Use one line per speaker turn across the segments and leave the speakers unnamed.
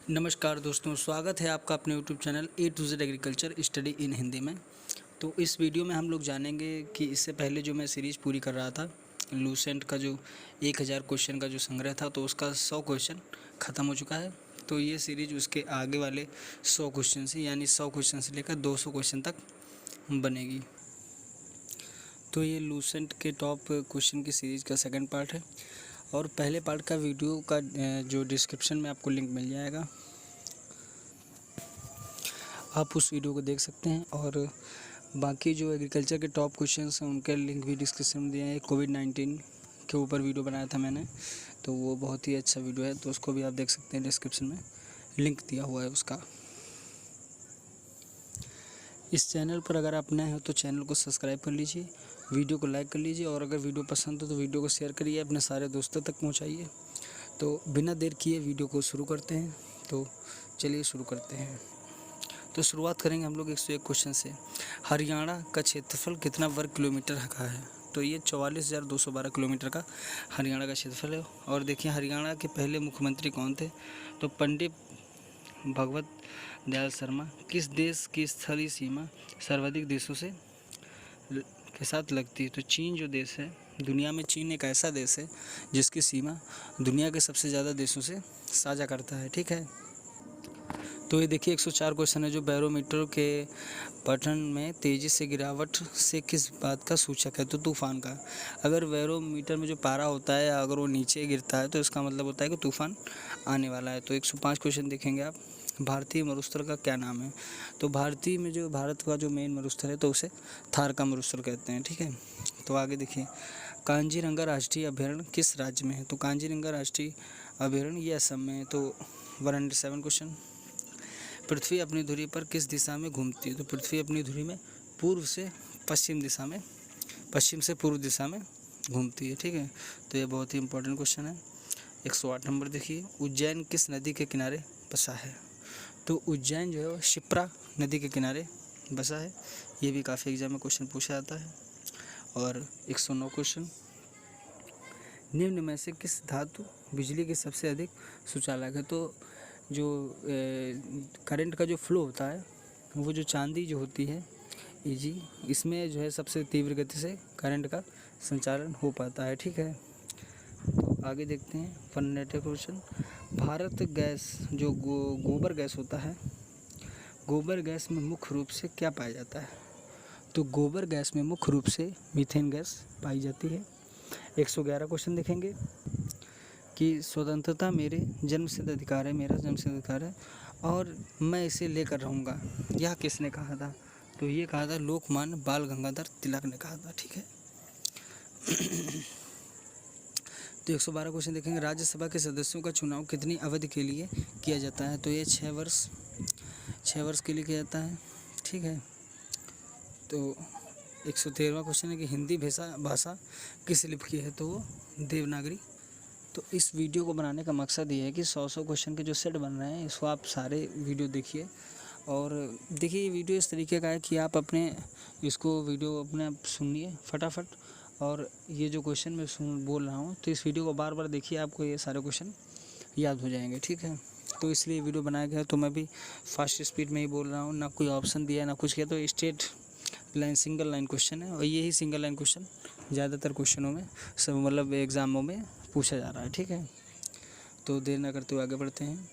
नमस्कार दोस्तों, स्वागत है आपका अपने YouTube channel A to Z agriculture study in Hindi में। तो इस वीडियो में हम लोग जानेंगे कि इससे पहले जो मैं सीरीज़ पूरी कर रहा था लूसेंट का, जो 1000 क्वेश्चन का जो संग्रह था, तो उसका 100 क्वेश्चन ख़त्म हो चुका है। तो ये सीरीज़ उसके आगे वाले 100 क्वेश्चन से, यानी 100 क्वेश्चन से लेकर 200 क्वेश्चन तक बनेगी। तो ये लूसेंट के टॉप क्वेश्चन की सीरीज़ का सेकंड पार्ट है, और पहले पार्ट का वीडियो का जो डिस्क्रिप्शन में आपको लिंक मिल जाएगा, आप उस वीडियो को देख सकते हैं। और बाकी जो एग्रीकल्चर के टॉप क्वेश्चंस हैं उनके लिंक भी डिस्क्रिप्शन में दिए हैं। कोविड-19 के ऊपर वीडियो बनाया था मैंने, तो वो बहुत ही अच्छा वीडियो है, तो उसको भी आप देख सकते हैं, डिस्क्रिप्शन में लिंक दिया हुआ है उसका। इस चैनल पर अगर आप नए हो तो चैनल को सब्सक्राइब कर लीजिए, वीडियो को लाइक कर लीजिए, और अगर वीडियो पसंद हो तो वीडियो को शेयर करिए, अपने सारे दोस्तों तक पहुँचाइए। तो बिना देर किए वीडियो को शुरू करते हैं। तो चलिए शुरू करते हैं। तो शुरुआत करेंगे हम लोग 101 क्वेश्चन से। हरियाणा का क्षेत्रफल कितना वर्ग किलोमीटर का है? तो ये 44,212 किलोमीटर का हरियाणा का क्षेत्रफल है। और देखिए, हरियाणा के पहले मुख्यमंत्री कौन थे? तो पंडित भगवत दयाल शर्मा। किस देश की स्थलीय सीमा सर्वाधिक देशों से के साथ लगती है? तो चीन जो देश है, दुनिया में चीन एक ऐसा देश है जिसकी सीमा दुनिया के सबसे ज़्यादा देशों से साझा करता है। ठीक है। तो ये देखिए 104 क्वेश्चन है, जो बैरोमीटर के पठन में तेज़ी से गिरावट से किस बात का सूचक है? तो तूफान का। अगर बैरोमीटर में जो पारा होता है, अगर वो नीचे गिरता है तो इसका मतलब होता है कि तूफान आने वाला है। तो 105 क्वेश्चन देखेंगे आप। भारतीय मरुस्थल का क्या नाम है? तो भारतीय में जो भारत का जो मेन मरुस्थल है, तो उसे थार का मरुस्थल कहते हैं। ठीक है। तो आगे देखिए, कांजीरंगा राष्ट्रीय अभयारण्य किस राज्य में है? तो कांजीरंगा राष्ट्रीय अभयारण्य ये असम में है। तो 107 क्वेश्चन। पृथ्वी अपनी धुरी पर किस दिशा में घूमती है? तो पृथ्वी अपनी धुरी में पूर्व से पश्चिम दिशा में, पश्चिम से पूर्व दिशा में घूमती है। ठीक है। तो ये बहुत ही इंपॉर्टेंट क्वेश्चन है। 108 नंबर देखिए, उज्जैन किस नदी के किनारे बसा है? तो उज्जैन जो है वो शिप्रा नदी के किनारे बसा है। ये भी काफ़ी एग्जाम में क्वेश्चन पूछा जाता है। और 109 क्वेश्चन, निम्न में से किस धातु बिजली की सबसे अधिक सुचालक है? तो जो करंट का जो फ्लो होता है, वो जो चांदी जो होती है Ag, इसमें जो है सबसे तीव्र गति से करंट का संचालन हो पाता है। ठीक है। तो आगे देखते हैं 108 क्वेश्चन, भारत गैस जो गोबर गैस होता है, गोबर गैस में मुख्य रूप से क्या पाया जाता है? तो गोबर गैस में मुख्य रूप से मीथेन गैस पाई जाती है। 111 क्वेश्चन देखेंगे कि स्वतंत्रता मेरे जन्मसिद्ध अधिकार है, मेरा जन्मसिद्ध अधिकार है, और मैं इसे लेकर रहूँगा, यह किसने कहा था? तो ये कहा था लोकमान्य बाल गंगाधर तिलक ने कहा था। ठीक है। तो 112 क्वेश्चन देखेंगे, राज्यसभा के सदस्यों का चुनाव कितनी अवधि के लिए किया जाता है? तो ये 6 वर्ष के लिए किया जाता है। ठीक है। तो 113वां क्वेश्चन है कि हिंदी भाषा किस लिपि की है? तो वो देवनागरी। तो इस वीडियो को बनाने का मकसद ये है कि 100 क्वेश्चन के जो सेट बन रहे हैं, इसको आप सारे वीडियो देखिए। और देखिए, ये वीडियो इस तरीके का है कि आप अपने इसको वीडियो अपने सुनिए फटाफट, और ये जो क्वेश्चन मैं बोल रहा हूँ, तो इस वीडियो को बार बार देखिए, आपको ये सारे क्वेश्चन याद हो जाएंगे। ठीक है। तो इसलिए वीडियो बनाया गया। तो मैं भी फास्ट स्पीड में ही बोल रहा हूँ, ना कोई ऑप्शन दिया ना कुछ किया। तो straight line single line question है, और यही सिंगल लाइन क्वेश्चन ज़्यादातर क्वेश्चनों में सब मतलब एग्ज़ामों में पूछा जा रहा है। ठीक है। तो देर न करते हुए आगे बढ़ते हैं।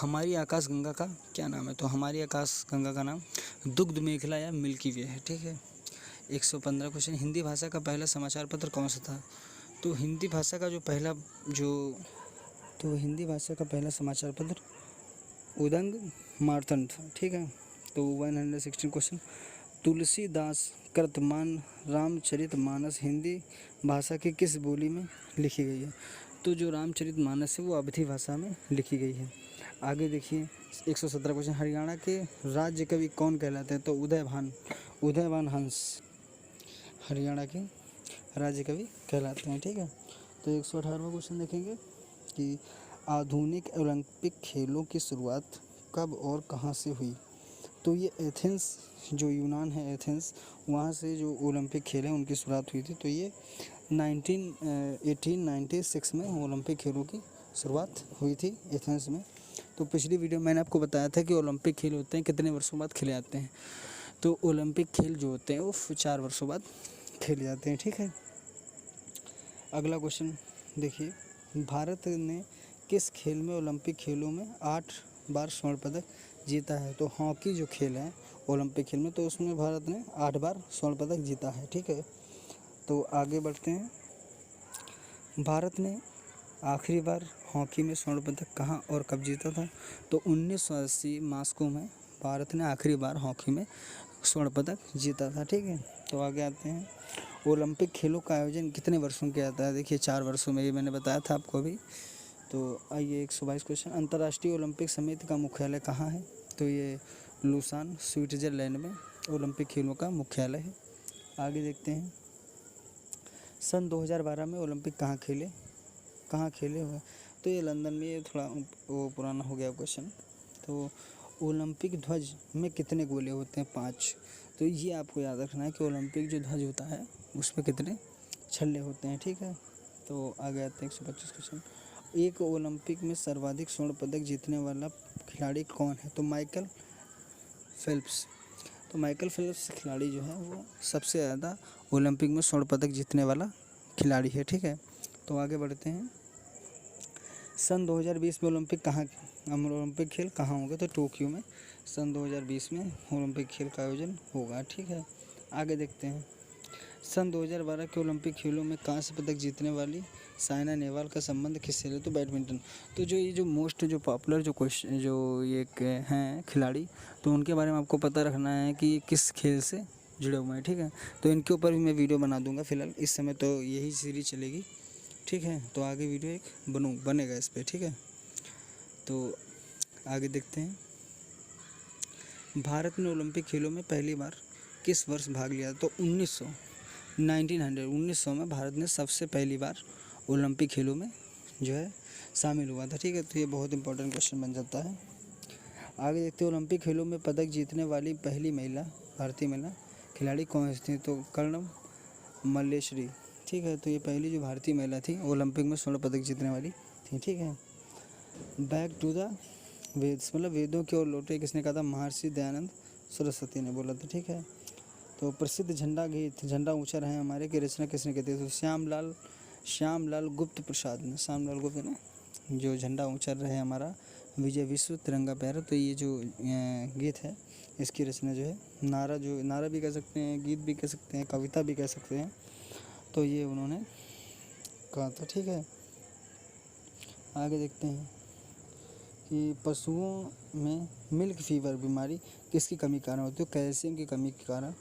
हमारी आकाश गंगा का क्या नाम है? तो हमारी आकाश गंगा का नाम दुग्ध मेखला या मिल्की वे है। ठीक है। 115 क्वेश्चन, हिंदी भाषा का पहला समाचार पत्र कौन सा था? तो हिंदी भाषा का हिंदी भाषा का पहला समाचार पत्र उदंग मार्तंड था। ठीक है। तो 116 क्वेश्चन, तुलसीदास कृतमान रामचरितमानस हिंदी भाषा की किस बोली में लिखी गई है? तो जो रामचरितमानस है वो अवधी भाषा में लिखी गई है। आगे देखिए 117 क्वेश्चन, हरियाणा के राज्य कवि कौन कहलाते हैं? तो उदयभान हंस हरियाणा के राज्य कवि कहलाते हैं। ठीक है। तो 118वां क्वेश्चन देखेंगे कि आधुनिक ओलंपिक खेलों की शुरुआत कब और कहाँ से हुई? तो ये एथेंस, जो यूनान है एथेंस, वहाँ से जो ओलंपिक खेल हैं उनकी शुरुआत हुई थी। तो ये 1896 में ओलंपिक खेलों की शुरुआत हुई थी एथेंस में। तो पिछली वीडियो मैंने आपको बताया था कि ओलंपिक खेल होते हैं कितने वर्षों बाद खेले जाते हैं। तो ओलंपिक खेल जो होते हैं वो 4 वर्षों बाद खेले जाते हैं, ठीक है। अगला क्वेश्चन देखिए, भारत ने किस खेल में ओलंपिक खेलों में 8 बार स्वर्ण पदक जीता है? तो हॉकी जो खेल है ओलंपिक खेल में, तो उसमें भारत ने 8 बार स्वर्ण पदक जीता है, ठीक है। तो आगे बढ़ते हैं, भारत ने आखिरी बार हॉकी में स्वर्ण पदक कहाँ और कब जीता था? तो 1980 मॉस्को में भारत ने आखिरी बार हॉकी में स्वर्ण पदक जीता था, ठीक है। तो आगे आते हैं, ओलंपिक खेलों का आयोजन कितने वर्षों किया जाता है? देखिए 4 वर्षों में, ये मैंने बताया था आपको अभी। तो आइए 122 क्वेश्चन, अंतर्राष्ट्रीय ओलंपिक समिति का मुख्यालय कहाँ है? तो ये लूसान स्विट्जरलैंड में ओलंपिक खेलों का मुख्यालय है। आगे देखते हैं, सन 2012 में ओलंपिक कहाँ खेले हुए? तो ये लंदन में, ये थोड़ा वो पुराना हो गया क्वेश्चन। तो ओलंपिक ध्वज में कितने गोले होते हैं? 5। तो ये आपको याद रखना है कि ओलंपिक जो ध्वज होता है उसमें कितने छल्ले होते हैं, ठीक है। तो आगे आते हैं 125 क्वेश्चन, एक ओलंपिक में सर्वाधिक स्वर्ण पदक जीतने वाला खिलाड़ी कौन है? तो माइकल फेल्प्स। तो माइकल फेल्प्स खिलाड़ी जो है वो सबसे ज़्यादा ओलंपिक में स्वर्ण पदक जीतने वाला खिलाड़ी है, ठीक है। तो आगे बढ़ते हैं, सन 2020 में ओलंपिक खेल कहाँ होंगे? तो टोक्यो में सन 2020 में ओलंपिक खेल का आयोजन होगा, ठीक है। आगे देखते हैं, सन 2012 के ओलंपिक खेलों में कांस्य पदक जीतने वाली साइना नेहवाल का संबंध किससे है? तो बैडमिंटन। तो ये मोस्ट जो पॉपुलर जो क्वेश्चन जो ये हैं खिलाड़ी, तो उनके बारे में आपको पता रखना है कि ये किस खेल से जुड़े हुए हैं, ठीक है। तो इनके ऊपर भी मैं वीडियो बना दूंगा, फिलहाल इस समय तो यही सीरीज चलेगी, ठीक है। तो आगे वीडियो एक बनेगा इस पर, ठीक है। तो आगे देखते हैं, भारत ने ओलंपिक खेलों में पहली बार किस वर्ष भाग लिया? तो 1900 में भारत ने सबसे पहली बार ओलंपिक खेलों में जो है शामिल हुआ था, ठीक है। तो ये बहुत इंपॉर्टेंट क्वेश्चन बन जाता है। आगे देखते हैं, ओलंपिक खेलों में पदक जीतने वाली पहली भारतीय महिला खिलाड़ी कौन सी थी? तो कर्णम मल्लेश्वरी, ठीक है। तो ये पहली जो भारतीय महिला थी ओलंपिक में स्वर्ण पदक जीतने वाली थी, ठीक है। बैक टू द वेद्स, मतलब वेदों की ओर लौटे किसने कहा था? महर्षि दयानंद सरस्वती ने बोला था, ठीक है। तो प्रसिद्ध झंडा गीत झंडा ऊंचा रहे हमारे की रचना किसने की थी? तो श्यामलाल गुप्त प्रसाद ने, श्यामलाल गुप्त ने जो झंडा ऊंचा रहे हमारा विजय विश्व तिरंगा प्यारा, तो ये जो गीत है इसकी रचना जो है नारा भी कह सकते हैं, गीत भी कह सकते हैं, कविता भी कह सकते हैं, तो ये उन्होंने कहा था, ठीक है। आगे देखते हैं कि पशुओं में मिल्क फीवर बीमारी किसकी कमी के कारण होती है? कैल्शियम की कमी के कारण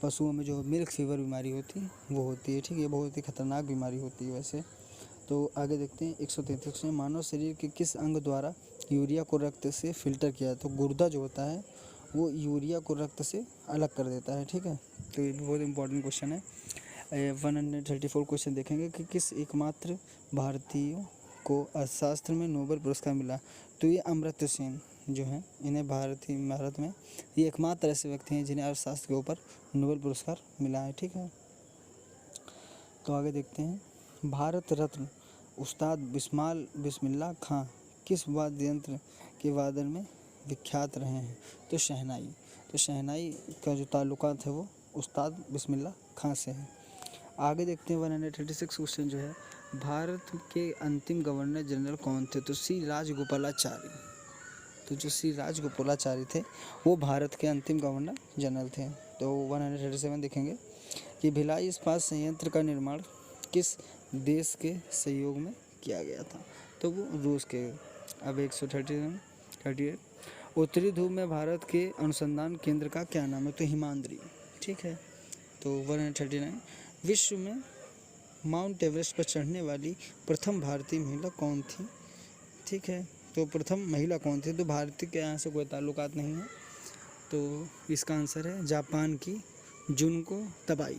पशुओं में जो मिल्क फीवर बीमारी होती है वो होती है, ठीक है। ये बहुत ही खतरनाक बीमारी होती है वैसे। तो आगे देखते हैं 133 में, मानव शरीर के किस अंग द्वारा यूरिया को रक्त से फिल्टर किया? तो गुर्दा जो होता है वो यूरिया को रक्त से अलग कर देता है, ठीक है। तो ये बहुत इंपॉर्टेंट क्वेश्चन है। 134 क्वेश्चन देखेंगे कि किस एकमात्र भारतीय को अर्थशास्त्र में नोबेल पुरस्कार मिला? तो ये अमर्त्य सेन जो हैं, इन्हें भारत में ये एकमात्र ऐसे व्यक्ति हैं जिन्हें अर्थशास्त्र के ऊपर नोबेल पुरस्कार मिला है, ठीक है। तो आगे देखते हैं, भारत रत्न उस्ताद बिस्मिल्लाह खां किस वाद्य यंत्र के वादन में विख्यात रहे हैं? तो शहनाई। तो शहनाई का जो ताल्लुकात है वो उस्ताद बिस्मिल्लाह खां से है। आगे देखते हैं 136 क्वेश्चन जो है, भारत के अंतिम गवर्नर जनरल कौन थे? तो सी राजगोपालाचारी। तो जो सी राजगोपालाचारी थे वो भारत के अंतिम गवर्नर जनरल थे। तो 137 देखेंगे कि भिलाई इस्पात संयंत्र का निर्माण किस देश के सहयोग में किया गया था? तो वो रूस के। अब 138 उत्तरी ध्रुव में भारत के अनुसंधान केंद्र का क्या नाम है? तो हिमाद्री, ठीक है। तो 139 विश्व में माउंट एवरेस्ट पर चढ़ने वाली प्रथम भारतीय महिला कौन थी? ठीक है, तो प्रथम महिला कौन थी? तो भारतीय के यहाँ से कोई ताल्लुकात नहीं है, तो इसका आंसर है जापान की जुनको तबाई।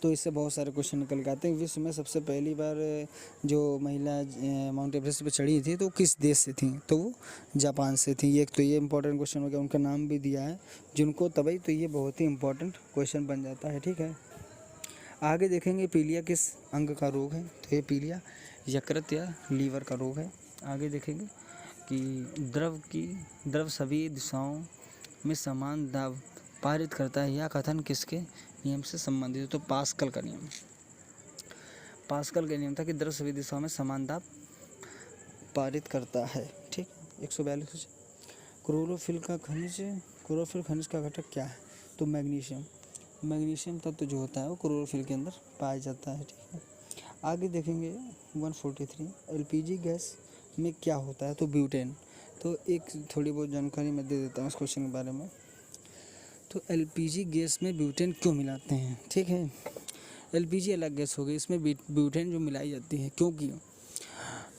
तो इससे बहुत सारे क्वेश्चन निकल के आते हैं। विश्व में सबसे पहली बार जो महिला माउंट एवरेस्ट पर चढ़ी थी तो किस देश से थी? तो वो जापान से थी। एक तो ये इंपॉर्टेंट क्वेश्चन हो गया, उनका नाम भी दिया है जुनको तबई, तो ये बहुत ही इंपॉर्टेंट क्वेश्चन बन जाता है, ठीक है। आगे देखेंगे पीलिया किस अंग का रोग है? तो ये पीलिया यकृत या लीवर का रोग है। आगे देखेंगे कि द्रव सभी दिशाओं में समान दाब पारित करता है, यह कथन किसके नियम से संबंधित है? तो पास्कल का नियम। पास्कल का नियम था कि द्रव सभी दिशाओं में समान दाब पारित करता है। ठीक, 142। क्लोरोफिल खनिज का घटक क्या है? तो मैग्नीशियम तत्व जो होता है वो क्लोरोफिल के अंदर पाया जाता है। ठीक है, आगे देखेंगे 143। एलपीजी गैस में क्या होता है? तो ब्यूटेन। तो एक थोड़ी बहुत जानकारी मैं दे देता हूँ इस क्वेश्चन के बारे में। तो एलपीजी गैस में ब्यूटेन क्यों मिलाते हैं? ठीक है, एलपीजी अलग गैस हो गई, इसमें ब्यूटेन जो मिलाई जाती है क्योंकि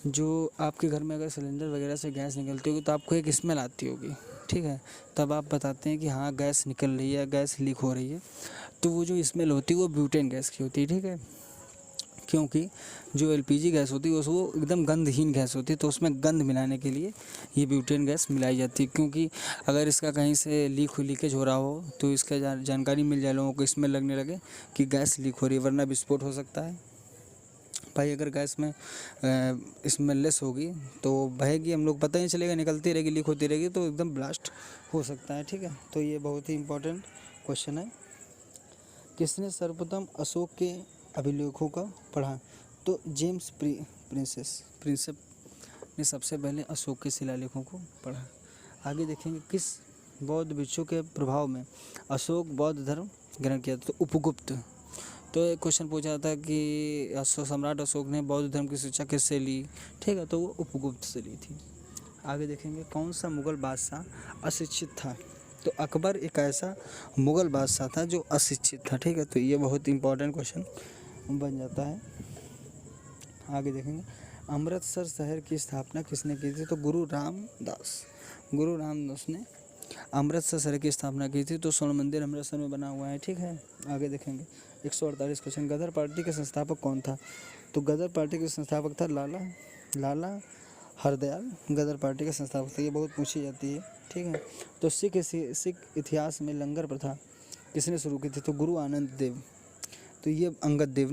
जो आपके घर में अगर सिलेंडर वगैरह से गैस निकलती होगी तो आपको एक स्मेल आती होगी। ठीक है, तब आप बताते हैं कि हाँ गैस निकल रही है, गैस लीक हो रही है, तो वो जो स्मेल होती है वो ब्यूटेन गैस की होती है। ठीक है, क्योंकि जो एलपीजी गैस होती है वो एकदम गंधहीन गैस होती है, तो उसमें गंध मिलाने के लिए ये ब्यूटेन गैस मिलाई जाती है। क्योंकि अगर इसका कहीं से लीकेज हो रहा हो तो इसका जानकारी मिल जाए लोगों को, इसमें लगने लगे कि गैस लीक हो रही है, वरना विस्फोट हो सकता है। भाई अगर गैस में स्मेललेस होगी तो बहेगी, हम लोग पता ही चलेगा, निकलती रहेगी, लीक होती रहेगी, तो एकदम ब्लास्ट हो सकता है। ठीक है, तो ये बहुत ही इंपॉर्टेंट क्वेश्चन है। किसने सर्वप्रथम अशोक के अभिलेखों का पढ़ा? तो जेम्स प्रिंसेप ने सबसे पहले अशोक के शिलालेखों को पढ़ा। आगे देखेंगे किस बौद्ध भिक्षु के प्रभाव में अशोक बौद्ध धर्म ग्रहण किया? तो उपगुप्त। तो एक क्वेश्चन पूछा था कि सम्राट अशोक ने बौद्ध धर्म की शिक्षा किससे ली? ठीक है, तो वो उपगुप्त से ली थी। आगे देखेंगे कौन सा मुगल बादशाह अशिक्षित था? तो अकबर एक ऐसा मुगल बादशाह था जो अशिक्षित था। ठीक है, तो ये बहुत इंपॉर्टेंट क्वेश्चन बन जाता है। आगे देखेंगे अमृतसर शहर की स्थापना किसने की थी? तो गुरु रामदास ने अमृतसर शहर की स्थापना की थी। तो स्वर्ण मंदिर अमृतसर में बना हुआ है। ठीक है, आगे देखेंगे 148 क्वेश्चन। गदर पार्टी के संस्थापक कौन था? तो गदर पार्टी के संस्थापक था लाला हरदयाल गदर पार्टी के संस्थापक थे। ये बहुत पूछी जाती है। ठीक है, तो सिख इतिहास में लंगर प्रथा किसने शुरू की थी? तो गुरु आनंद देव। तो ये अंगद देव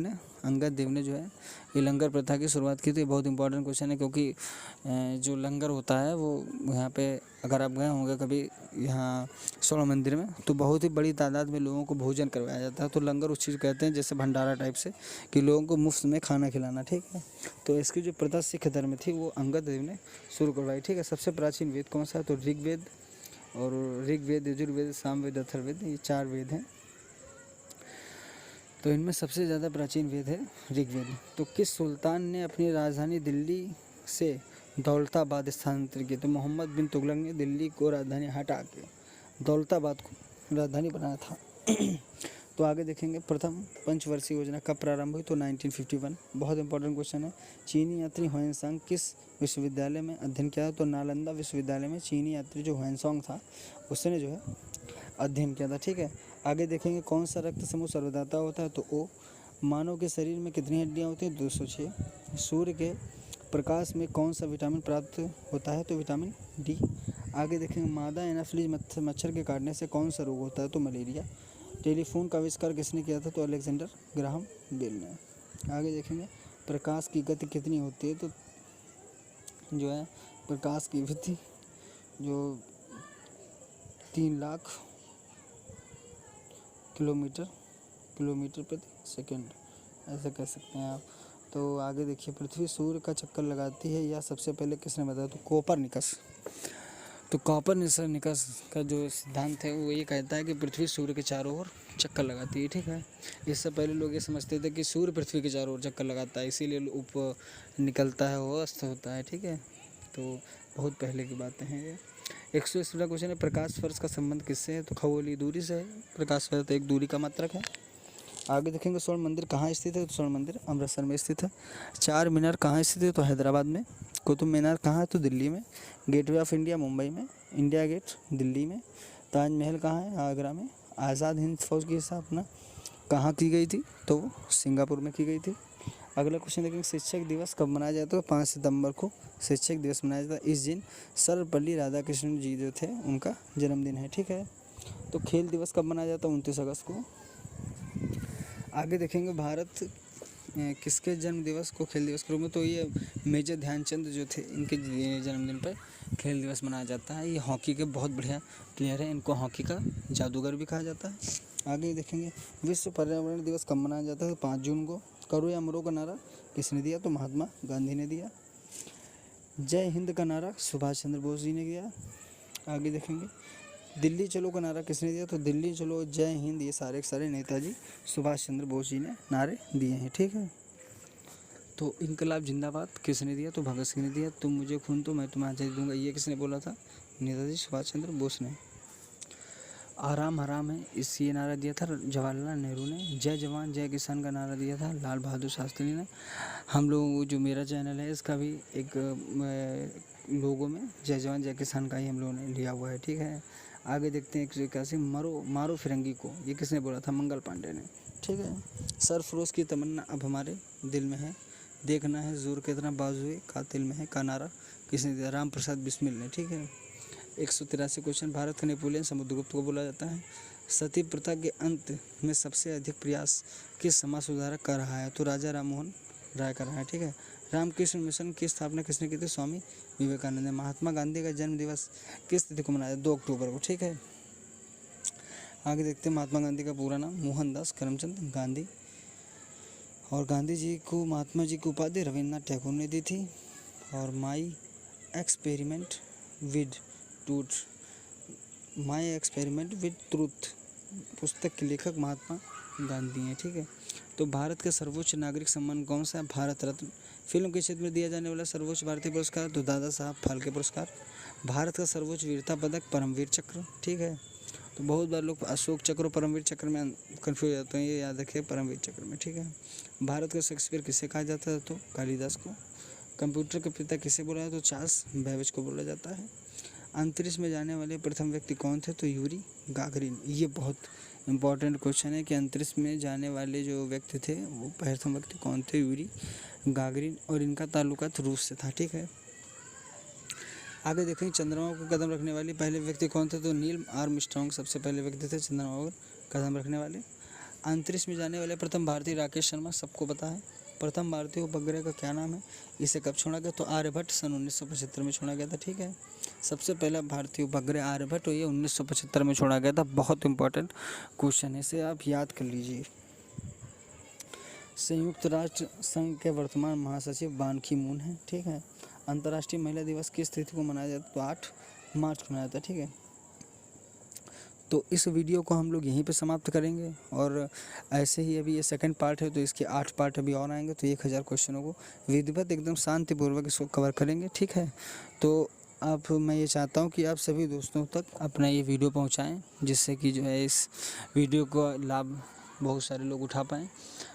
ने जो है ये लंगर प्रथा की शुरुआत की थी। बहुत इंपॉर्टेंट क्वेश्चन है क्योंकि जो लंगर होता है वो यहाँ पे अगर आप गए होंगे कभी यहाँ स्वर्ण मंदिर में, तो बहुत ही बड़ी तादाद में लोगों को भोजन करवाया जाता है। तो लंगर उस चीज़ कहते हैं जैसे भंडारा टाइप से, कि लोगों को मुफ्त में खाना खिलाना। ठीक है, तो इसकी जो प्रथा सिख धर्म थी वो अंगद देव ने शुरू करवाई। ठीक है, सबसे प्राचीन वेद कौन सा है? तो ऋग्वेद, यजुर्वेद, सामवेद, अथर्ववेद, ये 4 वेद हैं। तो इनमें सबसे ज़्यादा प्राचीन वेद है ऋग्वेद। तो किस सुल्तान ने अपनी राजधानी दिल्ली से दौलताबाद स्थानांतरित की? तो मोहम्मद बिन तुगलक ने दिल्ली को राजधानी हटा के दौलताबाद को राजधानी बनाया था। तो आगे देखेंगे प्रथम पंचवर्षीय योजना कब प्रारंभ हुई? तो 1951। बहुत इंपॉर्टेंट क्वेश्चन है। चीनी यात्री ह्वेनसांग किस विश्वविद्यालय में अध्ययन किया? तो नालंदा विश्वविद्यालय में चीनी यात्री जो ह्वेनसांग था उसने जो है अध्ययन किया था। ठीक है, आगे देखेंगे कौन सा रक्त समूह सर्वदाता होता है? तो ओ। मानव के शरीर में कितनी हड्डियां होती हैं? 206। सूर्य के प्रकाश में कौन सा विटामिन प्राप्त होता है? तो विटामिन डी। आगे देखेंगे मादा एनाफिलीज मच्छर के काटने से कौन सा रोग होता है? तो मलेरिया। टेलीफोन का आविष्कार किसने किया था? तो अलेक्जेंडर ग्राहम बेल ने। आगे देखेंगे प्रकाश की गति कितनी होती है? तो जो है प्रकाश की गति जो 3 लाख किलोमीटर प्रति सेकंड ऐसा कह सकते हैं आप। तो आगे देखिए पृथ्वी सूर्य का चक्कर लगाती है या सबसे पहले किसने बताया? तो कोपरनिकस। तो कोपरनिकस का जो सिद्धांत है वो ये कहता है कि पृथ्वी सूर्य के चारों ओर चक्कर लगाती है। ठीक है, इससे पहले लोग ये समझते थे कि सूर्य पृथ्वी के चारों ओर चक्कर लगाता है, इसीलिए उप निकलता है वो अस्त होता है। ठीक है, तो बहुत पहले की बातें हैं ये। 121वां क्वेश्चन है प्रकाश वर्ष का संबंध किससे है? तो खगोलीय दूरी से है। प्रकाश वर्ष एक दूरी का मात्रक है। आगे देखेंगे स्वर्ण मंदिर कहाँ स्थित है? तो स्वर्ण मंदिर अमृतसर में स्थित है। 4 मीनार कहाँ स्थित है? तो हैदराबाद में। कुतुब मीनार कहाँ है? तो दिल्ली में। गेटवे ऑफ इंडिया मुंबई में। इंडिया गेट दिल्ली में। ताजमहल कहाँ है? आगरा में। आज़ाद हिंद फौज की स्थापना कहाँ की गई थी? तो वो सिंगापुर में की गई थी। अगला क्वेश्चन देखेंगे शिक्षक दिवस कब मनाया जाता है? तो 5 सितंबर को शिक्षक दिवस मनाया जाता है। इस दिन सर्वपल्ली राधाकृष्णन जी जो थे उनका जन्मदिन है। ठीक है, तो खेल दिवस कब मनाया जाता है? 29 अगस्त को। आगे देखेंगे भारत किसके जन्म दिवस को खेल दिवस के रूप में, तो ये मेजर ध्यानचंद जो थे इनके जन्मदिन पर खेल दिवस मनाया जाता है। ये हॉकी के बहुत बढ़िया प्लेयर हैं, इनको हॉकी का जादूगर भी कहा जाता है। आगे देखेंगे विश्व पर्यावरण दिवस कब मनाया जाता है, 5 जून को। करो या मरो का नारा किसने दिया, तो महात्मा गांधी ने दिया। जय हिंद का नारा सुभाष चंद्र बोस जी ने दिया। आगे देखेंगे दिल्ली चलो का नारा किसने दिया, तो दिल्ली चलो, जय हिंद, ये सारे के सारे नेताजी सुभाष चंद्र बोस जी ने नारे दिए हैं। ठीक है, तो इनकलाब जिंदाबाद किसने दिया, तो भगत सिंह ने दिया। तुम मुझे खून तो मैं तुम्हें आज़ादी दूंगा, ये किसने बोला था, नेताजी सुभाष चंद्र बोस ने। आराम हराम है, इस ये नारा दिया था जवाहरलाल नेहरू ने। जय जवान जय किसान का नारा दिया था लाल बहादुर शास्त्री ने। हम लोग जो मेरा चैनल है इसका भी एक लोगों में जय जवान जय किसान का ही हम लोगों ने लिया हुआ है। ठीक है, आगे देखते हैं 181 मारो फिरंगी को, ये किसने बोला था, मंगल पांडे ने। ठीक है, सरफरोश की तमन्ना अब हमारे दिल में है, देखना है जोर कितना बाजुए कातिल में है का नारा किसने दिया, राम प्रसाद बिस्मिल ने। ठीक है, 183 क्वेश्चन, भारत का नेपोलियन समुद्रगुप्त को बोला जाता है। सती प्रथा के अंत में सबसे अधिक प्रयास किस समाज सुधारक कर रहा है, तो राजा राम मोहन राय कर रहा है। ठीक है, रामकृष्ण मिशन की स्थापना किसने की थी, स्वामी विवेकानंद ने। महात्मा गांधी का जन्म दिवस किस तिथि को मनाया, 2 अक्टूबर को। ठीक है, आगे देखते हैं महात्मा गांधी का पूरा नाम मोहनदास करमचंद गांधी, और गांधी जी को महात्मा जी की उपाधि रविन्द्रनाथ टैगोर ने दी थी। और माई एक्सपेरिमेंट विद ट्रूथ पुस्तक के लेखक महात्मा गांधी हैं। ठीक है, तो भारत का सर्वोच्च नागरिक सम्मान कौन सा है, भारत रत्न। फिल्म के क्षेत्र में दिया जाने वाला सर्वोच्च भारतीय पुरस्कार, तो दादा साहब फाल्के पुरस्कार। भारत का सर्वोच्च वीरता पदक परमवीर चक्र। ठीक है, तो बहुत बार लोग अशोक चक्र और परमवीर चक्र में कन्फ्यूज जाते हैं, ये याद रखिए परमवीर चक्र में। ठीक है, भारत का शेक्सपियर किसे कहा जाता है, तो कालिदास को। कंप्यूटर के पिता किसे बोला जाता है, तो चार्ल्स बेबेज को बोला जाता है। अंतरिक्ष में जाने वाले प्रथम व्यक्ति कौन थे, तो यूरी गागरिन। ये बहुत इंपॉर्टेंट क्वेश्चन है कि अंतरिक्ष में जाने वाले जो व्यक्ति थे वो प्रथम व्यक्ति कौन थे, यूरी गागरिन, और इनका ताल्लुकात रूस से था। ठीक है, आगे देखेंगे चंद्रमा को कदम रखने वाले पहले व्यक्ति कौन थे, तो नील आर्मस्ट्रांग सबसे पहले व्यक्ति थे चंद्रमा पर कदम रखने वाले। अंतरिक्ष में जाने वाले प्रथम भारतीय राकेश शर्मा, सबको पता है। प्रथम भारतीय उपग्रह का क्या नाम है, इसे कब छोड़ा गया, तो आर्यभट्ट सन 1975 में छोड़ा गया था। ठीक है, सबसे पहला भारतीय उपग्रह आर्यभट्ट, और ये 1975 में छोड़ा गया था। बहुत इंपॉर्टेंट क्वेश्चन है, इसे आप याद कर लीजिए। संयुक्त राष्ट्र संघ के वर्तमान महासचिव बान की मून है। ठीक है, अंतर्राष्ट्रीय महिला दिवस किस तिथि को मनाया जाता है, तो 8 मार्च को मनाया जाता है। ठीक है, तो इस वीडियो को हम लोग यहीं पे समाप्त करेंगे, और ऐसे ही अभी ये सेकंड पार्ट है, तो इसके 8 पार्ट अभी और आएंगे, तो 1000 क्वेश्चनों को विधिवत एकदम शांतिपूर्वक इसको कवर करेंगे। ठीक है, तो मैं ये चाहता हूँ कि आप सभी दोस्तों तक अपना ये वीडियो पहुँचाएँ, जिससे कि जो है इस वीडियो का लाभ बहुत सारे लोग उठा पाएँ।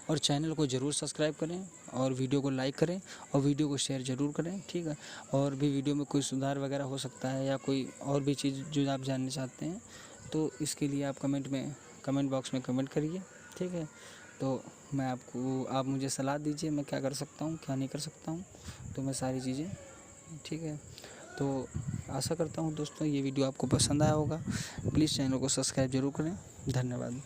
और चैनल को ज़रूर सब्सक्राइब करें, और वीडियो को लाइक करें, और वीडियो को शेयर ज़रूर करें। ठीक है, और भी वीडियो में कोई सुधार वगैरह हो सकता है, या कोई और भी चीज़ जो आप जानना चाहते हैं, तो इसके लिए आप कमेंट बॉक्स में कमेंट करिए। ठीक है, तो आप मुझे सलाह दीजिए, मैं क्या कर सकता हूँ क्या नहीं कर सकता हूँ, तो मैं सारी चीज़ें। ठीक है, तो आशा करता हूँ दोस्तों ये वीडियो आपको पसंद आया होगा। प्लीज़ चैनल को सब्सक्राइब ज़रूर करें। धन्यवाद।